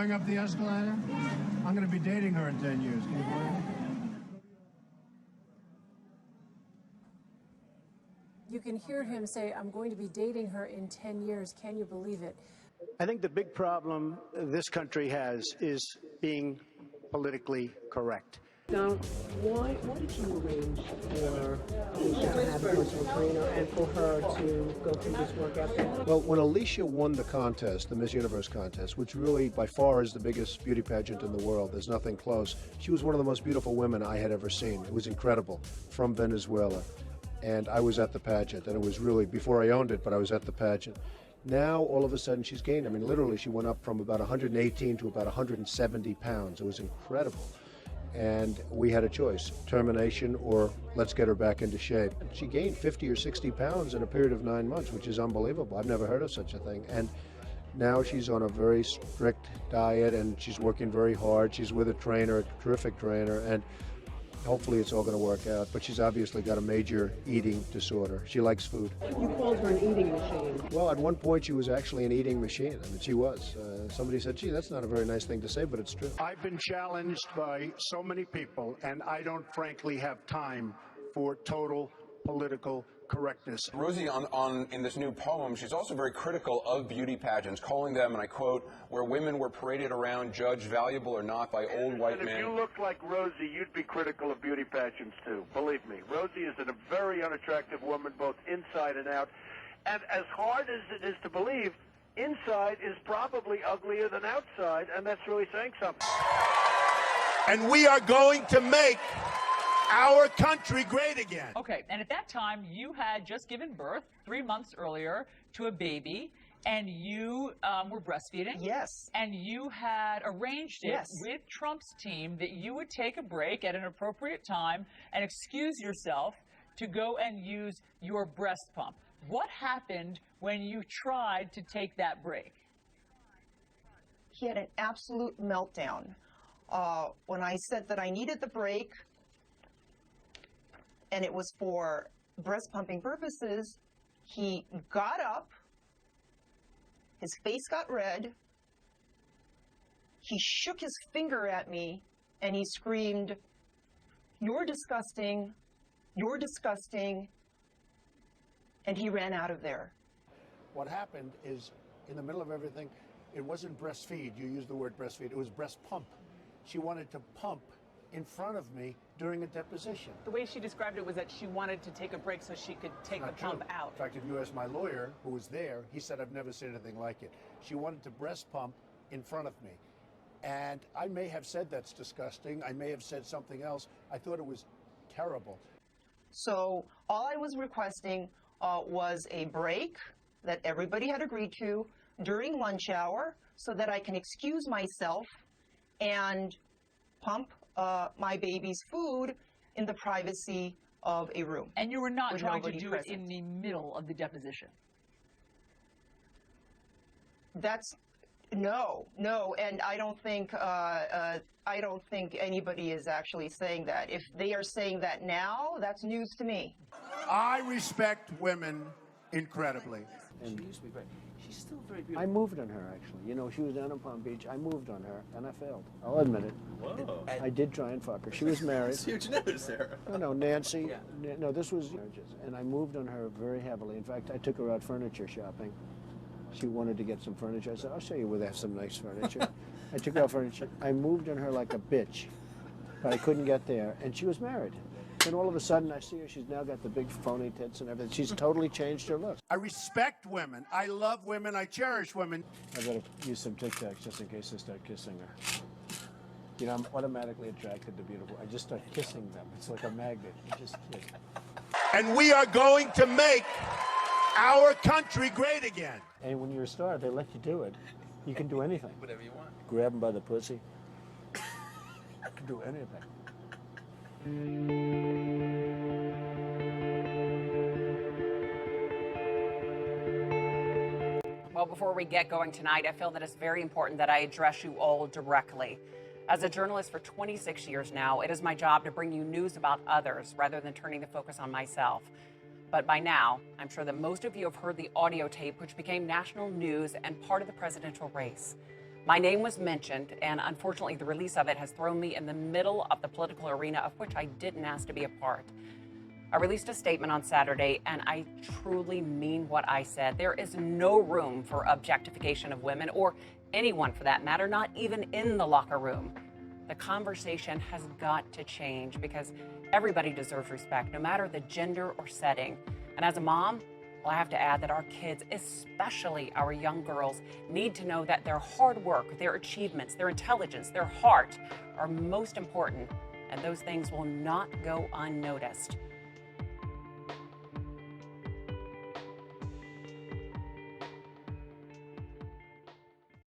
going up the escalator? I'm going to be dating her in 10 years. Can you believe it? You can hear him say, I'm going to be dating her in 10 years. Can you believe it? I think the big problem this country has is being politically correct. Now, why did you arrange for Alicia to have a personal trainer and for her to go through this workout? Well, when Alicia won the contest, the Miss Universe contest, which really by far is the biggest beauty pageant in the world, there's nothing close, she was one of the most beautiful women I had ever seen. It was incredible, from Venezuela. And I was at the pageant, and it was really, before I owned it, but I was at the pageant. Now, all of a sudden, she's gained. I mean, literally, she went up from about 118 to about 170 pounds. It was incredible. And we had a choice, termination or let's get her back into shape. She gained 50 or 60 pounds in a period of 9 months, which is unbelievable. I've never heard of such a thing. And now she's on a very strict diet, and she's working very hard. She's with a trainer, a terrific trainer, and hopefully it's all going to work out. But she's obviously got a major eating disorder. She likes food. You called her an eating machine. Well, at one point she was actually an eating machine. I mean, she was. Somebody said, gee, that's not a very nice thing to say, but it's true. I've been challenged by so many people, and I don't frankly have time for total political correctness. Rosie, in this new poem, she's also very critical of beauty pageants, calling them, and I quote, where women were paraded around, judged valuable or not by old white men. If you look like Rosie, you'd be critical of beauty pageants too, believe me. Rosie is a very unattractive woman, both inside and out. And as hard as it is to believe, inside is probably uglier than outside, and that's really saying something. And we are going to make our country great again. Okay, and at that time, you had just given birth 3 months earlier to a baby, and you were breastfeeding. Yes. And you had arranged it Yes. with Trump's team that you would take a break at an appropriate time and excuse yourself to go and use your breast pump. What happened when you tried to take that break? He had an absolute meltdown. When I said that I needed the break, and it was for breast pumping purposes, he got up, his face got red, he shook his finger at me, and he screamed, "You're disgusting, you're disgusting," and he ran out of there. What happened is, in the middle of everything, it wasn't breastfeed. You used the word breastfeed. It was breast pump. She wanted to pump in front of me during a deposition. The way she described it was that she wanted to take a break so she could take the pump out. In fact, if you ask my lawyer, who was there, he said, I've never seen anything like it. She wanted to breast pump in front of me. And I may have said that's disgusting. I may have said something else. I thought it was terrible. So all I was requesting was a break that everybody had agreed to during lunch hour so that I can excuse myself and pump my baby's food in the privacy of a room. And you were not trying to do present. it in the middle of the deposition? That's no, and I don't think anybody is actually saying that. If they are saying that now, that's news to me. I respect women incredibly. She used to be great. She's still very beautiful. I moved on her, actually. You know, she was down in Palm Beach. I moved on her, and I failed. I'll admit it. Whoa. I did try and fuck her. She was married. That's huge news there. No, Nancy. Yeah. No, this was marriages. And I moved on her very heavily. In fact, I took her out furniture shopping. She wanted to get some furniture. I said, I'll show you where they have some nice furniture. I took her out furniture. I moved on her like a bitch, but I couldn't get there. And she was married. Then all of a sudden, I see her. She's now got the big phony tits and everything. She's totally changed her look. I respect women. I love women. I cherish women. I better use some Tic Tacs just in case I start kissing her. You know, I'm automatically attracted to beautiful. I just start kissing them. It's like a magnet. You just kiss. And we are going to make our country great again. And when you're a star, they let you do it. You can do anything. Whatever you want. Grab them by the pussy. You can do anything. Well, before we get going tonight, I feel that it's very important that I address you all directly. As a journalist for 26 years now, it is my job to bring you news about others rather than turning the focus on myself. But by now, I'm sure that most of you have heard the audio tape which became national news and part of the presidential race. My name was mentioned, and unfortunately, the release of it has thrown me in the middle of the political arena of which I didn't ask to be a part. I released a statement on Saturday, and I truly mean what I said. There is no room for objectification of women, or anyone for that matter, not even in the locker room. The conversation has got to change because everybody deserves respect, no matter the gender or setting. And as a mom, well, I have to add that our kids, especially our young girls, need to know that their hard work, their achievements, their intelligence, their heart are most important, and those things will not go unnoticed.